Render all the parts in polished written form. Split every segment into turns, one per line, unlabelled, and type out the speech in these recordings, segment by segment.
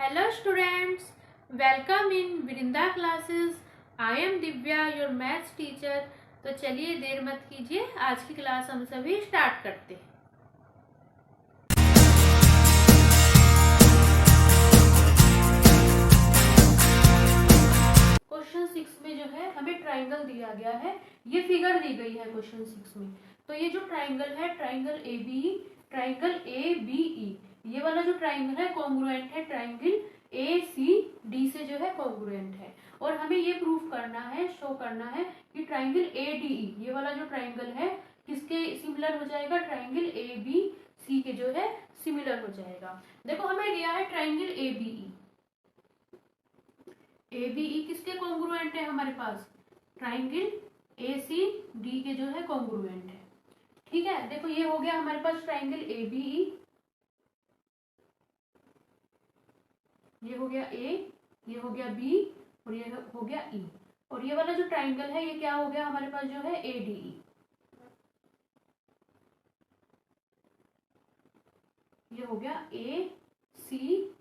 Hello students, welcome in Vrinda classes. I am Divya, your maths teacher. तो चलिए देर मत कीजिए, आज की क्लास हम सभी स्टार्ट करते हैं। क्वेश्चन 6 में जो है हमें ट्राइंगल दिया गया है, ये फिगर दी गई है क्वेश्चन 6 में। तो ये जो ट्राइंगल है, ट्राइंगल ए बी ई, ये वाला जो ट्राइंगल है कॉन्ग्रुएंट है ट्राइंगल ए सी डी से जो है कॉन्ग्रुएंट है। और हमें ये प्रूफ करना है, शो करना है कि ट्राइंगल ए डी ई, ये वाला जो ट्राइंगल है किसके सिमिलर हो जाएगा, ट्राइंगल ए बी सी के जो है सिमिलर हो जाएगा। देखो हमें दिया है triangle A B E, A B E किसके कॉन्ग्रुएंट है, हमारे पास ट्राइंगल ए सी डी के जो है कॉन्ग्रुएंट है। ठीक है, देखो ये हो गया हमारे पास ट्राइंगल ए बी ई, ये हो गया ए, ये हो गया बी और ये हो गया ई। और ये वाला जो ट्राइंगल है ये क्या हो गया हमारे पास जो है ए डी ई। ये हो गया ए सी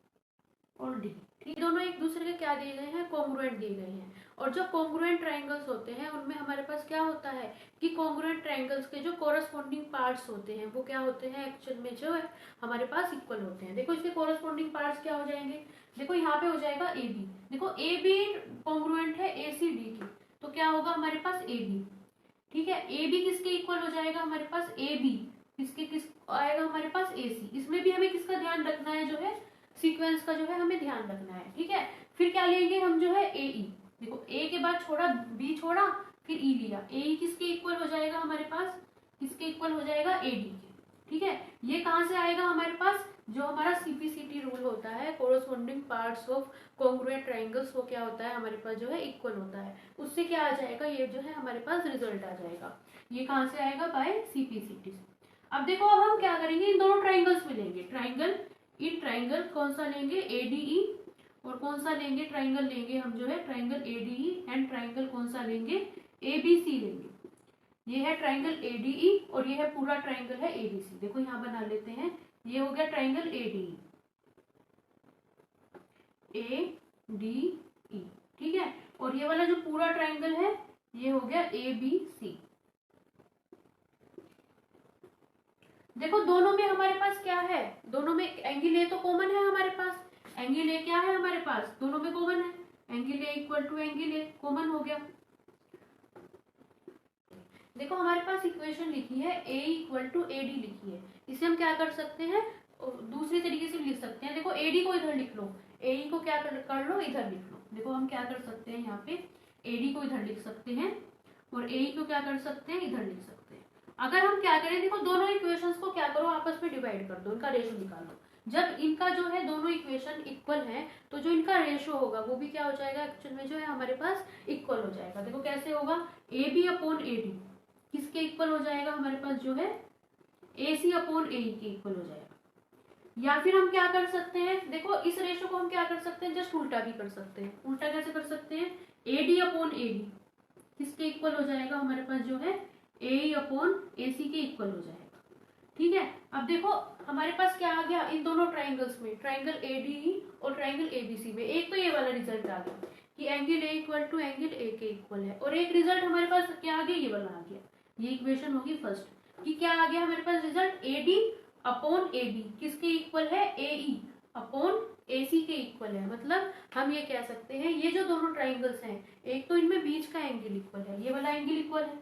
और डी। ठीक, दोनों एक दूसरे के क्या दिए गए हैं, कॉन्ग्रुएंट दिए गए हैं। और जो कॉन्ग्रुएंट ट्राइंगल्स होते हैं उनमें हमारे पास क्या होता है कि कॉन्ग्रुएंट ट्राइंगल्स के जो कोरस्पॉन्डिंग पार्ट्स होते हैं वो क्या होते हैं, एक्चुअल में जो है हमारे पास इक्वल होते हैं। देखो इसके कोरस्पॉन्डिंग पार्ट्स क्या हो जाएंगे, देखो यहाँ पे हो जाएगा ए बी। देखो ए बी कॉन्ग्रुएंट है ए सी डी की, तो क्या होगा हमारे पास ए बी। ठीक है, ए बी किसके इक्वल हो जाएगा हमारे पास, ए बी किस आएगा हमारे पास ए सी। इसमें भी हमें किसका ध्यान रखना है, जो है सीक्वेंस का जो है हमें ध्यान रखना है। ठीक है, फिर क्या लेंगे हम जो है ए ई। देखो ए के बाद छोड़ा, बी छोड़ा, फिर ई लिया। ए ई किसके इक्वल हो जाएगा हमारे पास, किसके इक्वल हो जाएगा, ए डी के। ठीक है, ये कहाँ से आएगा हमारे पास, जो हमारा सीपीसीटी रूल होता है, corresponding parts of congruent triangles, वो क्या होता है हमारे पास जो है इक्वल होता है। उससे क्या आ जाएगा, ये जो है हमारे पास रिजल्ट आ जाएगा। ये कहाँ से आएगा, बाय सीपीसीटी से। अब देखो अब हम क्या करेंगे, इन दोनों ट्राइंगल्स में लेंगे ट्राइंगल, इन ट्राइंगल कौन सा लेंगे, ए डी ई, और कौन सा लेंगे ट्राइंगल लेंगे हम जो है triangle A D E, and triangle कौन सा लेंगे, ए बी सी लेंगे। ये है ट्राइंगल ए डी ई और ये है पूरा ट्राइंगल है ए बी सी। देखो यहाँ बना लेते हैं, ये हो गया triangle A D E, A D E. ठीक है, और ये वाला जो पूरा ट्राइंगल है ये हो गया ए बी सी। देखो दोनों में हमारे पास क्या है, दोनों में एंगल ए तो कॉमन है हमारे पास, एंगल ए क्या है हमारे पास, दोनों में कॉमन है, angle A equal to angle A common हो गया। देखो हमारे पास इक्वेशन लिखी है A equal to A D लिखी है, इसे हम क्या कर सकते हैं, दूसरे तरीके से लिख सकते हैं। देखो ए डी को इधर लिख लो, ए को क्या कर लो, इधर लिख लो। देखो हम क्या कर सकते हैं, यहाँ पे ए डी को इधर लिख सकते हैं और ए को क्या कर सकते हैं, इधर लिख सकते हैं। अगर हम क्या करें, देखो दोनों इक्वेशंस को क्या करो, आपस में डिवाइड कर दो, इनका रेशो निकालो। जब इनका जो है दोनों इक्वेशन इक्वल है तो जो इनका रेशो होगा वो भी क्या हो जाएगा, एक्चुअल में जो है हमारे पास इक्वल हो जाएगा। देखो कैसे होगा, A B upon A D किसके इक्वल हो जाएगा हमारे पास जो है, ए सी अपॉन ए के इक्वल हो जाएगा। या फिर हम क्या कर सकते हैं, देखो इस रेशो को हम क्या कर सकते हैं, जस्ट उल्टा भी कर सकते हैं। उल्टा कैसे कर सकते हैं, ए डी अपॉन ए डी किसके इक्वल हो जाएगा हमारे पास जो है, ए अपॉन ए सी के इक्वल हो जाएगा। ठीक है, अब देखो हमारे पास क्या आ गया, इन दोनों ट्राइंगल्स में, ट्राइंगल ए डी ई और ट्राइंगल ए बी सी में, एक तो ये वाला रिजल्ट आ गया कि angle A equal to angle A के इक्वल है, और एक रिजल्ट हमारे पास क्या आ गया, ये वाला आ गया। ये इक्वेशन होगी फर्स्ट कि क्या आ गया हमारे पास result, A D upon A B किसके इक्वल है, ए ई अपॉन ए सी के इक्वल है। मतलब हम ये कह सकते हैं ये जो दोनों ट्राइंगल्स हैं, एक तो इनमें बीच का एंगल इक्वल है, ये वाला एंगल इक्वल है,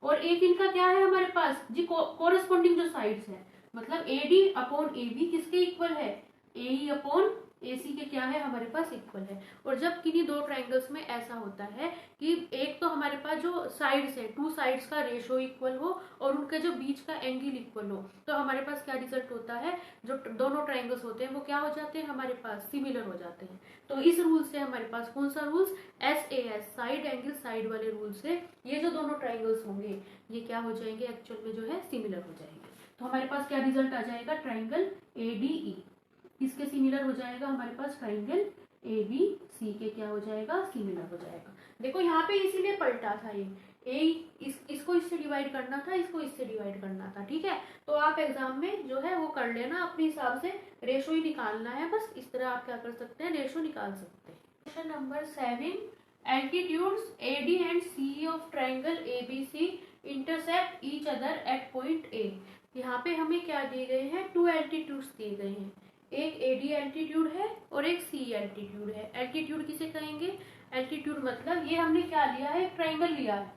और एक इनका क्या है हमारे पास जी, कोरस्पॉन्डिंग जो साइड्स है, मतलब A D upon A B किसके इक्वल है, ए ई अपॉन ए सी के क्या है हमारे पास इक्वल है। और जब किन्हीं दो ट्राइंगल्स में ऐसा होता है कि एक तो हमारे पास जो साइड्स है, टू साइड्स का रेशो इक्वल हो और उनका जो बीच का एंगल इक्वल हो, तो हमारे पास क्या रिजल्ट होता है, जो दोनों ट्राइंगल्स होते हैं वो क्या हो जाते हैं हमारे पास, सिमिलर हो जाते हैं। तो इस रूल से हमारे पास कौन सा rules, S A S, side angle side वाले रूल से ये जो दोनों ट्राइंगल्स होंगे ये क्या हो जाएंगे, एक्चुअल में जो है सिमिलर हो जाएंगे। तो हमारे पास क्या रिजल्ट आ जाएगा, ट्राइंगल ए डी ई किसके सिमिलर हो जाएगा हमारे पास, ट्राइंगल ए बी सी के क्या हो जाएगा, सिमिलर हो जाएगा। देखो यहाँ पे इसीलिए पलटा था ये, इसको इससे डिवाइड करना था, इसको इससे डिवाइड करना था, ठीक है। तो आप एग्जाम में जो है वो कर लेना अपने हिसाब से, रेशो ही निकालना है बस। इस तरह आप क्या कर सकते हैं, रेशो निकाल सकते हैं। Question number 7, altitudes AD and CE of triangle ABC intersect each other at point A। यहाँ पे हमें क्या दिए गए हैं, 2 एल्टीट्यूड्स दिए गए हैं, एक AD एल्टीट्यूड है और एक CE एल्टीट्यूड है। एल्टीट्यूड किसे कहेंगे, एल्टीट्यूड मतलब ये हमने क्या लिया है, ट्राइंगल लिया है,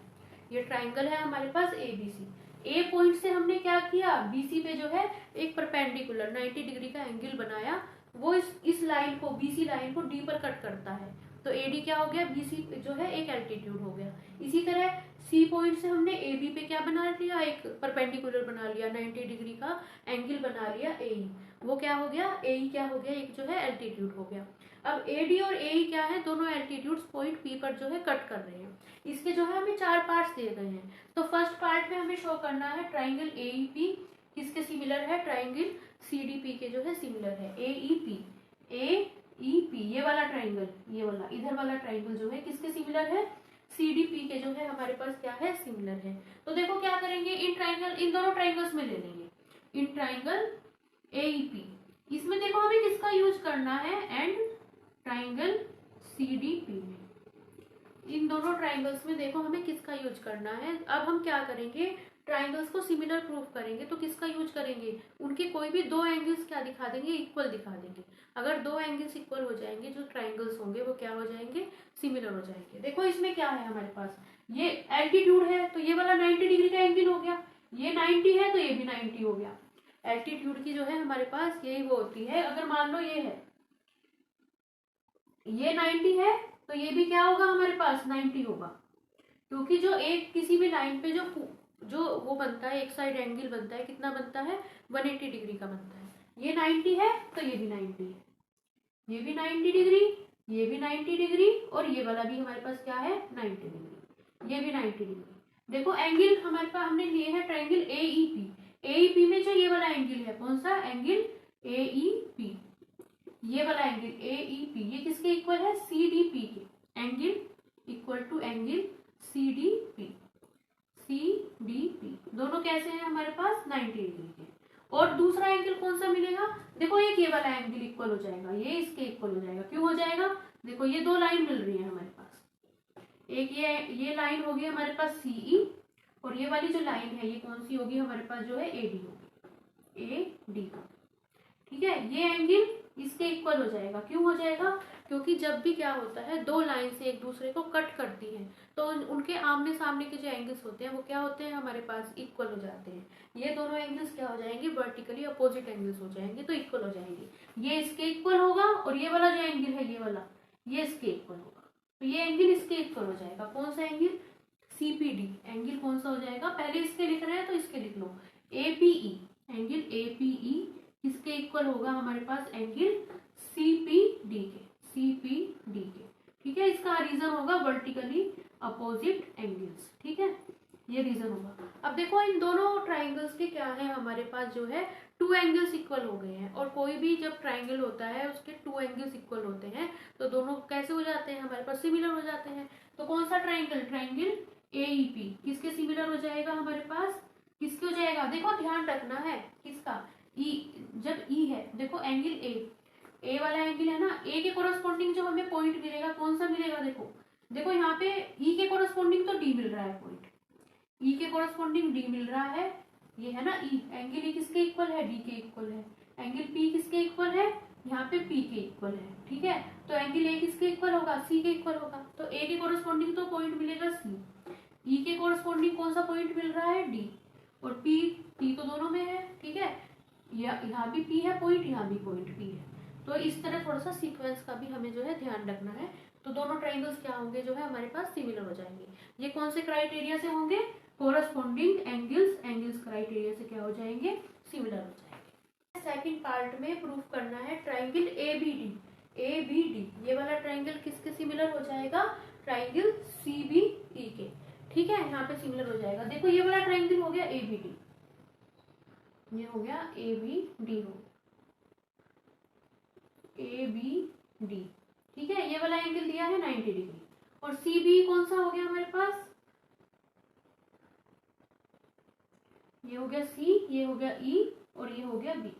ये ट्राइंगल है हमारे पास ABC। ए पॉइंट से हमने क्या किया, BC पे जो है एक परपेंडिकुलर 90 डिग्री का एंगल बनाया, वो इस लाइन को, BC लाइन को D पर कट करता है, तो AD क्या हो गया, BC जो है एक एल्टीट्यूड हो गया। इसी तरह C पॉइंट से हमने AB पे क्या बना लिया, एक परपेंडिकुलर बना लिया, 90 डिग्री का एंगल बना लिया AE, वो क्या हो गया, AE क्या हो गया, एक जो है एल्टीट्यूड हो गया। अब AD और AE क्या है, दोनों एल्टीट्यूड्स पॉइंट P पर जो है कट कर रहे हैं। इसके जो है हमें 4 पार्ट्स दिए गए हैं। तो फर्स्ट पार्ट में हमें शो करना है ट्राइंगल AEP किसके सिमिलर है, ट्राइंगल CDP के जो है सिमिलर है। AEP ये वाला ट्राइंगल, ये वाला इधर वाला ट्राइंगल जो है किसके सिमिलर है, CDP के जो है हमारे पास क्या है, सिमिलर है। तो देखो क्या करेंगे, इन दोनों ट्राइंगल्स में ले लेंगे, इन ट्राइंगल AEP, इसमें देखो हमें किसका यूज करना है, एंड ट्राइंगल CDP में, इन दोनों ट्राइंगल्स में देखो हमें किसका यूज करना है। अब हम क्या करेंगे, ट्राइंगल्स को सिमिलर प्रूफ करेंगे, तो किसका यूज करेंगे, उनके कोई भी 2 एंगल्स क्या दिखा देंगे, इक्वल दिखा देंगे। अगर 2 एंगल्स इक्वल हो जाएंगे, जो ट्राइंगल्स होंगे वो क्या हो जाएंगे, सिमिलर हो जाएंगे। देखो इसमें क्या है हमारे पास, ये एल्टीट्यूड है तो ये वाला 90 डिग्री का एंगल हो गया, ये 90 है तो ये भी 90 हो गया। एल्टीट्यूड की जो है हमारे पास यही वो होती है, अगर मान लो ये है, ये 90 है तो ये भी क्या होगा हमारे पास, 90 होगा, क्योंकि जो एक किसी भी लाइन पे जो वो बनता है, एक साइड एंगल बनता है, कितना बनता है, 180 डिग्री का बनता है। ये 90 है तो ये भी 90 है, ये भी 90 डिग्री, ये भी 90 डिग्री, और ये वाला भी हमारे पास क्या है, 90 डिग्री, ये भी 90 डिग्री। देखो एंगल हमारे पास हमने लिए है ट्राइंगल AEP में जो ये वाला एंगल है, कौन सा एंगल, AEP, ये वाला एंगल AEP, ये किसके इक्वल है, CDP के, angle equal to angle CDP दोनों कैसे हैं हमारे पास, 90 डिग्री के। और दूसरा एंगल कौन सा मिलेगा, देखो एक ये वाला एंगल इक्वल हो जाएगा, ये इसके इक्वल हो जाएगा, क्यों हो जाएगा, देखो ये 2 लाइन मिल रही है हमारे पास, एक ये लाइन होगी हमारे पास CE, और ये वाली जो लाइन है ये कौन सी होगी हमारे पास, जो है AD होगी, AD का, ठीक है। ये एंगल इसके इक्वल हो जाएगा, क्यों हो जाएगा, क्योंकि जब भी क्या होता है, 2 लाइन से एक दूसरे को कट करती हैं, तो उनके आमने सामने के जो एंगल्स होते हैं वो क्या होते हैं हमारे पास, इक्वल हो जाते हैं। ये दोनों एंगल्स क्या हो जाएंगे, वर्टिकली अपोजिट एंगल्स हो जाएंगे, तो इक्वल हो जाएंगे। ये इसके इक्वल होगा और ये वाला जो एंगल है, ये वाला, ये इसके इक्वल होगा, तो ये एंगल इसके इक्वल हो जाएगा। कौन सा एंगल, CPD एंगल कौन सा हो जाएगा, पहले इसके लिख रहे हैं तो इसके लिख लो, APE एंगल APE किसके इक्वल होगा हमारे पास, एंगल CPD के, ठीक है। इसका रीजन होगा वर्टिकली अपोजिट एंगल्स, ठीक है, ये रीजन होगा। अब देखो इन दोनों ट्राइंगल्स के क्या है हमारे पास, जो है 2 एंगल्स इक्वल हो गए हैं, और कोई भी जब ट्राइंगल होता है उसके 2 एंगल्स इक्वल होते हैं, तो दोनों कैसे हो जाते हैं हमारे पास, सिमिलर हो जाते हैं। तो कौन सा ट्राइंगल, ट्राइंगल AEP किसके सिमिलर हो जाएगा हमारे पास, किसके हो जाएगा, देखो ध्यान रखना है किसका, जब E है, देखो एंगल A वाला एंगल है ना, A के कोरस्पॉन्डिंग जो हमें पॉइंट मिलेगा, कौन सा मिलेगा, देखो यहाँ पे E के कोरस्पॉन्डिंग तो D मिल रहा है पॉइंट, E के कोरस्पॉन्डिंग D मिल रहा है, ये है ना E, एंगल E किसके इक्वल है, D के इक्वल है। एंगल P किसके इक्वल है, यहाँ पे P के इक्वल है, ठीक है। तो एंगल A किसके इक्वल होगा, C के इक्वल होगा, तो A के कोरस्पॉन्डिंग तो पॉइंट मिलेगा C, E के कोरस्पॉन्डिंग कौन सा पॉइंट मिल रहा है, D, और P तो दोनों में है, ठीक है, यहाँ भी P है पॉइंट, यहाँ भी पॉइंट P है। तो इस तरह थोड़ा सा सीक्वेंस का भी हमें जो है ध्यान रखना है। तो दोनों ट्राइंगल्स क्या होंगे, जो है हमारे पास सिमिलर हो जाएंगे। ये कौन से क्राइटेरिया से होंगे, कोरस्पॉन्डिंग एंगल्स क्राइटेरिया से क्या हो जाएंगे, सिमिलर हो जाएंगे। सेकंड पार्ट में प्रूफ करना है ट्राइंगल ABD, ये वाला ट्राइंगल किसके सिमिलर हो जाएगा, ट्राइंगल CBE के, ठीक है, यहाँ पे सिमिलर हो जाएगा। देखो ये वाला ट्राइंगल हो गया ABD, ये हो गया ABD, ठीक है, ये वाला एंगल दिया है 90 डिग्री। और सी बी कौन सा हो गया हमारे पास, ये हो गया सी, ये हो गया ई और ये हो गया बी।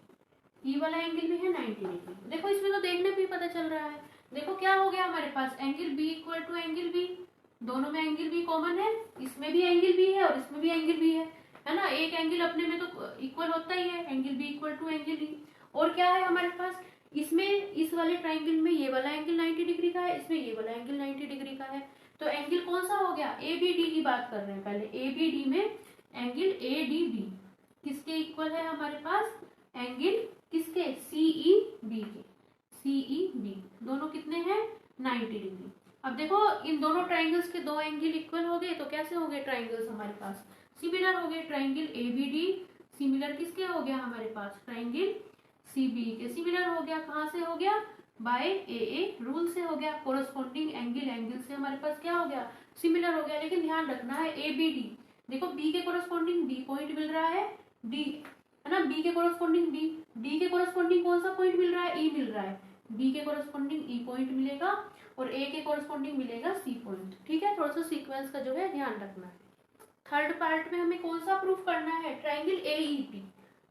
ई वाला एंगल भी है 90 डिग्री। देखो इसमें तो देखने पे ही पता चल रहा है। देखो क्या हो गया हमारे पास, angle B equal to angle B, दोनों में एंगल बी कॉमन है, इसमें भी एंगल बी है और इसमें भी एंगल बी है ना। एक एंगल अपने में तो इक्वल होता ही है, angle B equal to angle B. और क्या है हमारे पास, इसमें इस वाले ट्राइंगल में ये वाला एंगल 90 डिग्री का है, इसमें ये वाला एंगल 90 डिग्री का है। तो एंगल कौन सा हो गया, ए बी डी की बात कर रहे हैं पहले। ए बी डी में एंगल ए डी बी किसके इक्वल है हमारे पास, एंगल किसके, सीई बी के, सीई बी दोनों कितने हैं 90 डिग्री। अब देखो इन दोनों ट्राइंगल्स के दो एंगल इक्वल हो गए तो कैसे हो गए ट्राइंगल्स हमारे पास, सिमिलर हो गए। Triangle A B D similar किसके हो गया हमारे पास, ट्राइंगल सी बी के सिमिलर हो गया। कहाँ से हो गया, बाय ए रूल से हो गया। कोरस्पॉन्डिंग एंगल से हमारे पास क्या हो गया, सिमिलर हो गया। लेकिन ध्यान रखना है ए बी डी, देखो बी के कोरस्पॉन्डिंग डी पॉइंट मिल रहा है, डी है ना, बी के कोरस्पॉन्डिंग डी, डी के कोरस्पॉन्डिंग कौन सा पॉइंट मिल रहा है, ई मिल रहा है, बी के कोरस्पॉन्डिंग ई पॉइंट मिलेगा और ए के कोरस्पॉन्डिंग मिलेगा सी पॉइंट। ठीक है, थोड़ा सा सीक्वेंस का जो है ध्यान रखना है। थर्ड पार्ट में हमें कौन सा प्रूफ करना है, ट्राइंगल ए ई पी,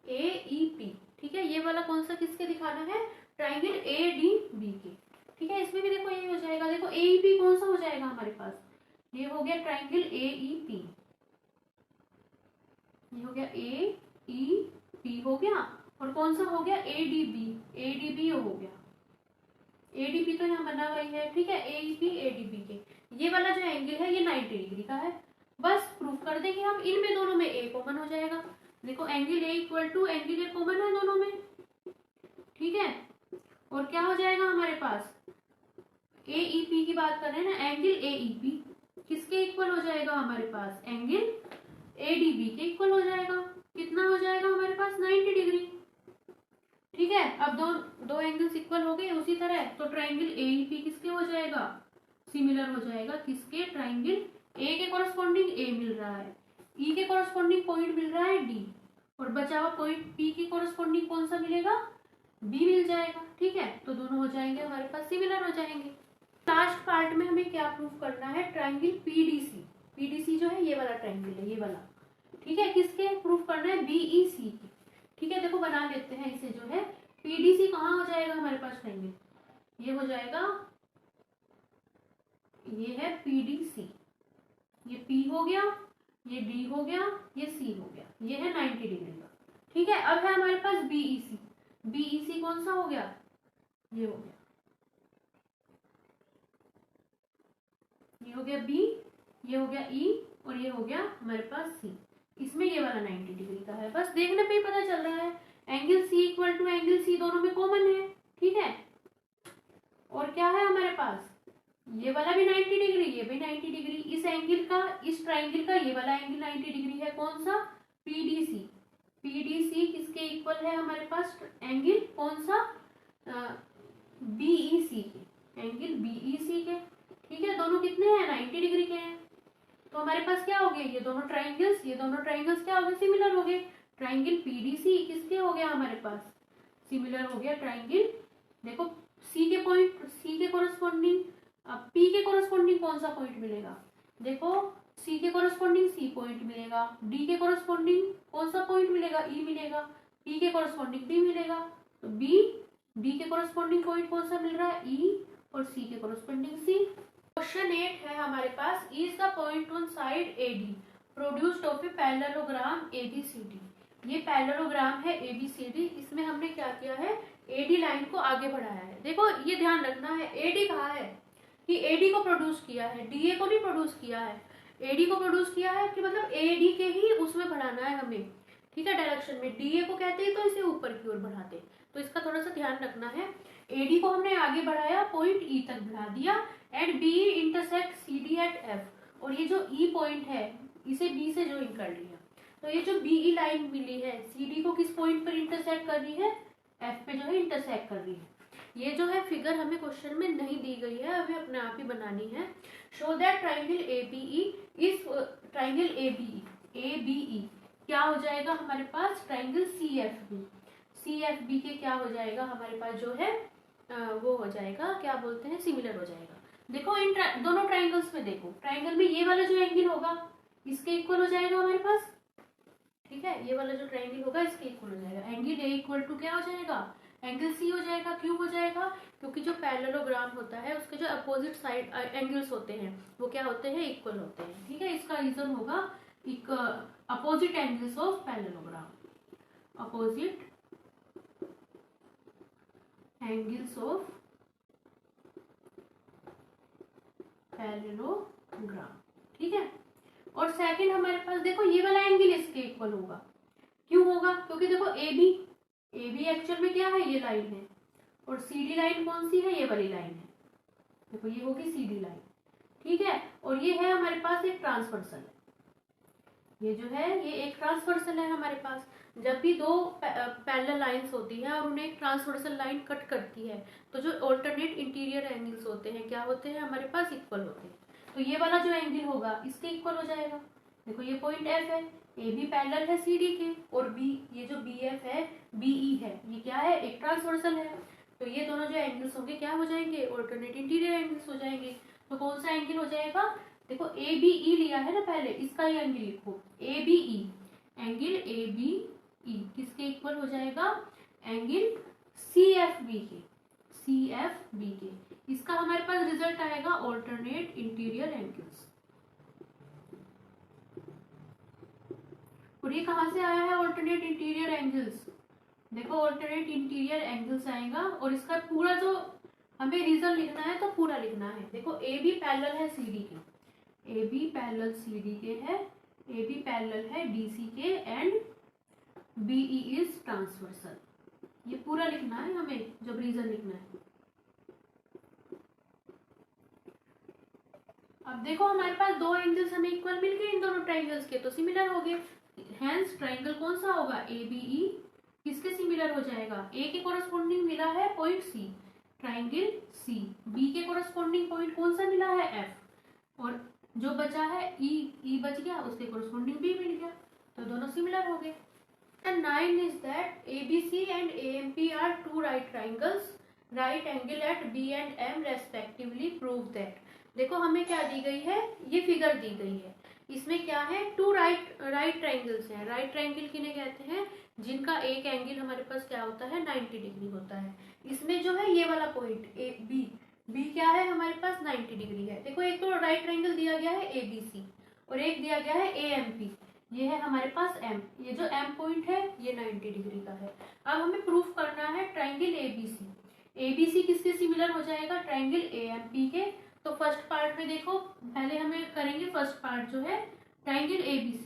ए ई पी। ठीक है, ये वाला कौन सा किसके दिखाना है, ट्राइंगल ए डी बी के। ठीक है, इसमें भी देखो ये हो जाएगा, देखो ए ई पी कौन सा हो जाएगा हमारे पास, ये हो गया ट्राइंगल ए ई पी, ये हो गया ए ई पी हो गया। और कौन सा हो गया, A D B, A D B हो गया, ए डी बी तो यहाँ बना हुआ ही है। ठीक है, A E P A D B के, ये वाला जो एंगल है ये 90 डिग्री का है। बस प्रूफ कर देंगे हम, इनमें दोनों में ए कॉमन हो जाएगा। देखो angle A equal to angle A common है दोनों में। ठीक है, और क्या हो जाएगा हमारे पास, ए ई पी की बात कर रहे हैं ना, एंगल ए ई पी किसके इक्वल हो जाएगा हमारे पास, एंगल ए डी बी के इक्वल हो जाएगा। कितना हो जाएगा हमारे पास, 90 डिग्री। ठीक है, अब दो एंगल्स इक्वल हो गए। उसी तरह तो ट्राइंगल ए ई पी किसके हो जाएगा, सिमिलर हो जाएगा किसके, ट्राइंगल ए के कोरस्पॉन्डिंग ए मिल रहा है, ई के कोरस्पॉन्डिंग पॉइंट मिल रहा है डी, और बचा हुआ पॉइंट पी की कोरस्पॉन्डिंग कौन सा मिलेगा, बी मिल जाएगा। ठीक है, तो दोनों हो जाएंगे हमारे पास, सिमिलर हो जाएंगे। लास्ट पार्ट में हमें क्या प्रूफ करना है, ट्राइंगल पीडीसी, पीडीसी जो है ये वाला ट्राइंगल है, ये वाला। ठीक है, किसके प्रूफ करना है, बीई सी की। ठीक है, देखो बना लेते हैं इसे जो है, पीडीसी कहाँ हो जाएगा हमारे पास ट्राइंगल, ये हो जाएगा, ये है पीडीसी, ये पी हो गया, ये डी हो गया, ये सी हो गया, ये है 90 डिग्री का। ठीक है, अब है हमारे पास बीईसी, बीईसी कौन सा हो गया, ये हो गया, ये हो गया बी, ये हो गया ई और ये हो गया हमारे पास सी। इसमें ये वाला 90 डिग्री का है। बस देखने पे ही पता चल रहा है, angle C equal to angle C दोनों में कॉमन है। ठीक है, और क्या है हमारे पास, ये वाला भी 90 डिग्री, ये भी 90 डिग्री। इस एंगल का, इस ट्राइंगल का ये वाला एंगल 90 डिग्री है, कौन सा, पीडीसी। पीडीसी किसके इक्वल है हमारे पास, एंगल कौन सा, बीईसी के, एंगल बीईसी के। ठीक है, दोनों कितने हैं, 90 डिग्री के हैं। तो हमारे पास क्या हो गए, ये दोनों ट्राइंगल्स क्या हो गए, सिमिलर हो गए। ट्राइंगल पीडीसी किसके हो गया हमारे पास, सिमिलर हो गया ट्राइंगल। देखो सी के पॉइंट, सी के कोरस्पॉन्डिंग, अब पी के कोरस्पॉन्डिंग कौन सा पॉइंट मिलेगा, देखो सी के कोरस्पॉन्डिंग सी पॉइंट मिलेगा, डी के कोरस्पॉन्डिंग कौन सा पॉइंट मिलेगा, ई मिलेगा, पी के कोरस्पॉन्डिंग बी मिलेगा। तो बी, डी के कोरस्पॉन्डिंग पॉइंट कौन सा मिल रहा है, ई, और सी के कोरस्पॉन्डिंग सी। क्वेश्चन 8 है हमारे पास, is the point on side A D produced of a parallelogram A B C D. ये पैरेललोग्राम है एबीसीडी, इसमें हमने क्या किया है, एडी लाइन को आगे बढ़ाया है। देखो ये ध्यान रखना है, एडी कहा है कि एडी को प्रोड्यूस किया है, डीए को नहीं प्रोड्यूस किया है। एडी को प्रोड्यूस किया है कि मतलब एडी के ही उसमें बढ़ाना है हमें। ठीक है, डायरेक्शन में। डीए को कहते हैं तो इसे ऊपर की ओर बढ़ाते, तो इसका थोड़ा सा ध्यान रखना है। एडी को हमने आगे बढ़ाया, पॉइंट ई तक बढ़ा दिया, and B intersect C D at F, और ये जो ई पॉइंट है इसे बी से ज्वाइन कर लिया। तो ये जो बीई लाइन मिली है, सी डी को किस पॉइंट पर इंटरसेक्ट कर रही है, एफ पे जो है इंटरसेक्ट कर रही है। ये जो है फिगर हमें क्वेश्चन में नहीं दी गई है, हमें अपने आप ही बनानी है। शो दैट ट्राइंगल एबीई इस ट्राइंगल एबीई क्या हो जाएगा हमारे पास, ट्राइंगल सीएफबी। सीएफबी के क्या हो जाएगा हमारे पास जो है वो हो जाएगा, क्या बोलते हैं, सिमिलर हो जाएगा। देखो इन दोनों ट्राइंगल्स में, देखो ट्राइंगल में ये वाला जो एंगल होगा इसके इक्वल हो जाएगा हमारे पास, ठीक है, ये वाला जो ट्राइंगल होगा इसके इक्वल हो जाएगा। एंगल ए इक्वल टू क्या हो जाएगा, एंगल सी हो जाएगा। क्यों हो जाएगा, क्योंकि जो पैरेललोग्राम होता है उसके जो अपोजिट साइड एंगल्स होते हैं वो क्या होते हैं, इक्वल होते हैं, ठीक है। इसका रीजन होगा opposite angles of parallelogram, opposite angles of parallelogram, ठीक है। और सेकंड हमारे पास देखो ये वाला एंगल इसके इक्वल होगा। क्यों होगा, क्योंकि देखो ए बी एक्चुअल में क्या है, ये लाइन है, और सी डी लाइन कौन सी है, ये वाली लाइन है। देखो ये होगी सी डी लाइन, ठीक है। और ये है हमारे पास एक ट्रांसवर्सल, ये जो है ये एक ट्रांसवर्सल है हमारे पास। जब भी दो पैरेलल लाइंस होती हैं और उन्हें एक ट्रांसवर्सल लाइन कट करती है तो जो ऑल्टरनेट इंटीरियर एंगल्स होते हैं क्या होते हैं, हमारे पास इक्वल होते हैं। तो ये वाला जो एंगल होगा इसके इक्वल हो जाएगा। देखो ये पॉइंट एफ है, ए बी पैरेलल है सी डी के, और बी, ये जो बी एफ है बी ई है, ये क्या है, एक ट्रांसवर्सल है। तो ये दोनों जो एंगल्स होंगे क्या हो जाएंगे, ऑल्टरनेट इंटीरियर एंगल्स हो जाएंगे। तो कौन सा एंगल हो जाएगा, देखो ए बी ई लिया है ना पहले, इसका ही एंगल लिखो, A B E, angle A B E किसके इक्वल हो जाएगा, एंगल सी एफ बी के, सी एफ बी के। इसका हमारे पास रिजल्ट आएगा ऑल्टरनेट इंटीरियर एंगल्स। और ये कहां से आया है ऑल्टरनेट इंटीरियर एंगल्स, देखो ऑल्टरनेट इंटीरियर एंगल्स आएगा, और इसका पूरा जो हमें रीजन लिखना है तो पूरा लिखना है। देखो ए बी पैरेलल है सी डी के, A B parallel C D के है, ए बी पैरेलल है डी सी के, and B E is transversal. ये पूरा लिखना है हमें जब रीजन लिखना है। अब देखो हमारे पास दो एंगल्स हमें इक्वल मिल गए इन दोनों ट्राइंगल्स के, तो सिमिलर हो गए। हेंस ट्राइंगल कौन सा होगा, ए बी ई किसके सिमिलर हो जाएगा, ए के कोरस्पोंडिंग मिला है point C, triangle C. B के कोरस्पोंडिंग पॉइंट कौन सा मिला है, एफ, और जो बचा है ई बच गया, उसके कोरस्पोंडिंग बी मिल गया, तो दोनों सिमिलर हो गए। And 9 is that ABC and AMP are two right triangles, right angle at B and M respectively. Prove that. देखो हमें क्या दी गई है, ये फिगर दी गई है, इसमें क्या है, टू राइट ट्राइंगल्स हैं। राइट ट्राइंगल किन्हें कहते हैं, जिनका एक एंगल हमारे पास क्या होता है, 90 डिग्री होता है। इसमें जो है ये वाला पॉइंट ए बी क्या है हमारे पास, 90 डिग्री है। देखो एक तो राइट ट्राइंगल दिया गया है ABC और एक दिया गया है AMP, ये है हमारे पास M, ये जो M पॉइंट है ये 90 डिग्री का है। अब हमें प्रूफ करना है ट्राइंगल ABC किससे सिमिलर हो जाएगा, ट्राइंगल AMP के। तो फर्स्ट पार्ट में देखो, पहले हमें करेंगे फर्स्ट पार्ट जो है ट्राइंगल ABC,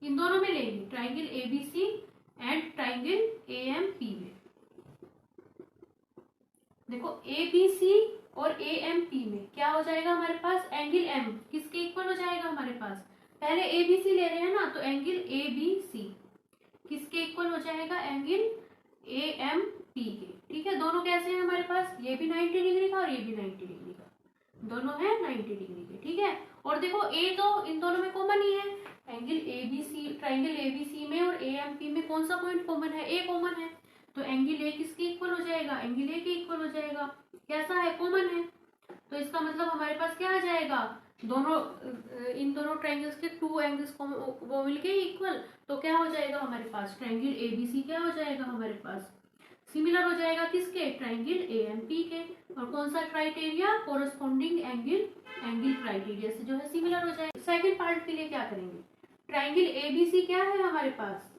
इन दोनों में लेंगे triangle ABC and triangle AMP में। देखो ABC और AMP में क्या हो जाएगा हमारे पास, एंगल M किसके इक्वल हो जाएगा हमारे पास, पहले ABC ले रहे हैं ना, तो एंगल ABC किसके इक्वल हो जाएगा, एंगल AMP के, ठीक है। दोनों कैसे हैं हमारे पास, ये भी 90 डिग्री का और ये भी 90 डिग्री का, दोनों है 90 डिग्री के, ठीक है। और देखो A तो इन दोनों में कॉमन ही है, एंगल ABC, ट्राइंगल ABC में और AMP में कौन सा पॉइंट कॉमन है, A कॉमन है, तो एंगल A किसके इक्वल हो जाएगा, एंगल A के इक्वल हो जाएगा। कैसा है, कॉमन है, तो इसका मतलब हमारे पास क्या आ जाएगा, दोनों इन दोनों ट्राइंगल्स के टू एंगल्स वो मिल गए इक्वल, तो क्या हो जाएगा हमारे पास, ट्राइंगल ABC क्या हो जाएगा हमारे पास, सिमिलर हो जाएगा किसके, ट्राइंगल AMP के। और कौन सा क्राइटेरिया, कोरस्पोंडिंग एंगल क्राइटेरिया से जो है सिमिलर हो जाएगा। सेकंड पार्ट के लिए क्या करेंगे, ट्राइंगल ABC क्या है हमारे पास,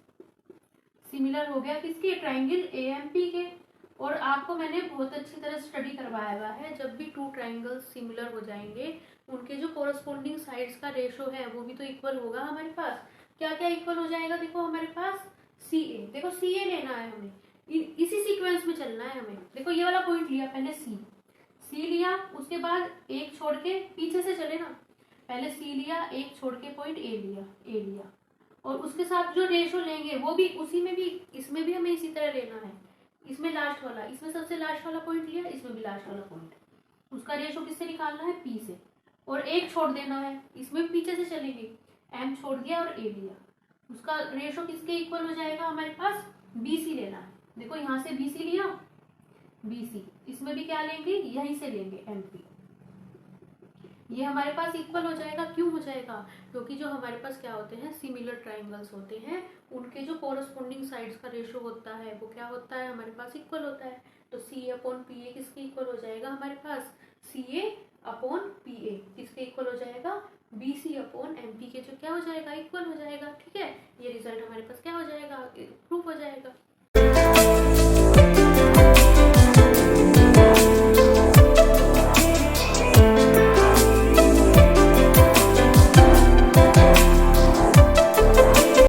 सिमिलर हो गया किसके, ट्राइंगल AMP के। और आपको मैंने बहुत अच्छी तरह स्टडी करवाया हुआ है, जब भी टू ट्राइंगल्स सिमिलर हो जाएंगे उनके जो कोरस्पोंडिंग साइड्स का रेशो है वो भी तो इक्वल होगा हमारे पास। क्या क्या इक्वल हो जाएगा, देखो हमारे पास CA, देखो CA लेना है हमें, इसी सीक्वेंस में चलना है हमें। देखो ये वाला पॉइंट लिया पहले C लिया, उसके बाद एक छोड़ के पीछे से चले ना, पहले C लिया, एक छोड़ के पॉइंट A लिया, और उसके साथ जो रेशो लेंगे वो भी उसी में भी, इसमें भी हमें इसी तरह लेना है। इसमें लास्ट वाला, इसमें सबसे लास्ट वाला पॉइंट लिया, इसमें भी लास्ट वाला पॉइंट, उसका रेशो किससे निकालना है, P से, और एक छोड़ देना है, इसमें पीछे से चलेंगे, M छोड़ दिया और A लिया, उसका रेशो किसके इक्वल हो जाएगा हमारे पास, BC लेना है। देखो यहाँ से BC लिया, BC, इसमें भी क्या लेंगे, यहीं से लेंगे MP। ये हमारे पास इक्वल हो जाएगा। क्यों हो जाएगा, क्योंकि जो हमारे पास क्या होते हैं, सिमिलर ट्राइंगल्स होते हैं, उनके जो कोरस्पोंडिंग साइड्स का रेशो होता है वो क्या होता है, हमारे पास इक्वल होता है। तो CA/PA किसके इक्वल हो जाएगा, हमारे पास CA/PA किसके इक्वल हो जाएगा, BC/MP के जो क्या हो जाएगा, इक्वल हो जाएगा। ठीक है, ये रिजल्ट हमारे पास क्या हो जाएगा, प्रूफ हो जाएगा।